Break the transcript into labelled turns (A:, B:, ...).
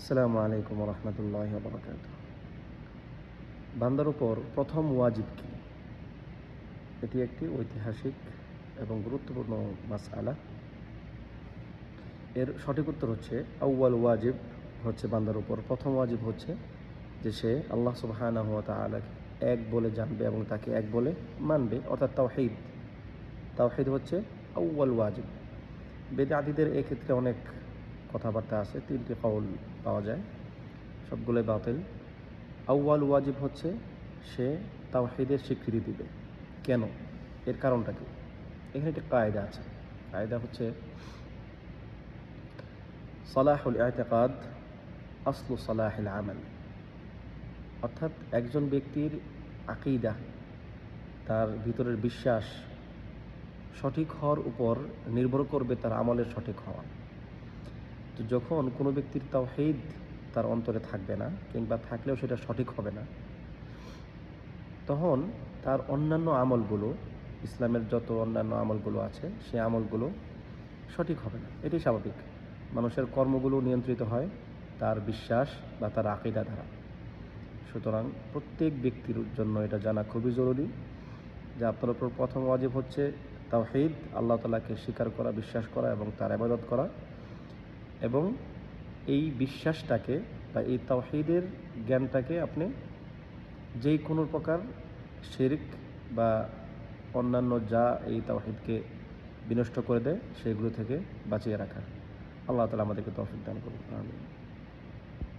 A: আসসালামু আলাইকুম রহমতুল্লাহি ওয়া বারাকাতুহু। বান্দার উপর প্রথম ওয়াজিব কি? এটি একটি ঐতিহাসিক এবং গুরুত্বপূর্ণ মাসআলা। এর সঠিক উত্তর হচ্ছে আউয়াল ওয়াজিব হচ্ছে বান্দার উপর প্রথম ওয়াজিব হচ্ছে যে সে আল্লাহ সুবহানাহু ওয়া তাআলাকে এক বলে জানবে এবং তাকে এক বলে মানবে, অর্থাৎ তাওহীদ। তাওহীদ হচ্ছে আউয়াল ওয়াজিব। বেদাতীদের এক্ষেত্রে অনেক কথাবার্তা আছে, তিনটি কওল পাওয়া যায়, সবগুলোই বাতিল। আউয়াল ওয়াজিব হচ্ছে সে তাওহীদের স্বীকৃতি দিবে। কেন? এর কারণটা কি? এখানে একটি কায়দা আছে। কায়দা হচ্ছে সালাহুল ইতিকাদ আসলু সালাহিল আমাল। অর্থাৎ একজন ব্যক্তির আকীদা, তার ভিতরের বিশ্বাস সঠিক হওয়ার উপর নির্ভর করবে তার আমলের সঠিক হওয়া। তো যখন কোনো ব্যক্তির তাওহীদ তার অন্তরে থাকবে না, কিংবা থাকলেও সেটা সঠিক হবে না, তখন তার অন্যান্য আমলগুলো, ইসলামের যত অন্যান্য আমলগুলো আছে, সেই আমলগুলো সঠিক হবে না। এটি স্বাভাবিক। মানুষের কর্মগুলো নিয়ন্ত্রিত হয় তার বিশ্বাস বা তার আকীদা দ্বারা। সুতরাং প্রত্যেক ব্যক্তির জন্য এটা জানা খুবই জরুরি যে আপনার উপর প্রথম ওয়াজিব হচ্ছে তাওহীদ, আল্লাহ তাআলাকে স্বীকার করা, বিশ্বাস করা এবং তার ইবাদত করা। এবং এই বিশ্বাসটাকে বা এই তাওহীদের জ্ঞানটাকে আপনি যেই কোনো প্রকার শিরক বা অন্যান্য যা এই তাওহীদকে বিনষ্ট করে দেয় সেগুলো থেকে বাঁচিয়ে রাখা। আল্লাহ তাআলা আমাদেরকে তৌফিক দান করুন। আমিন।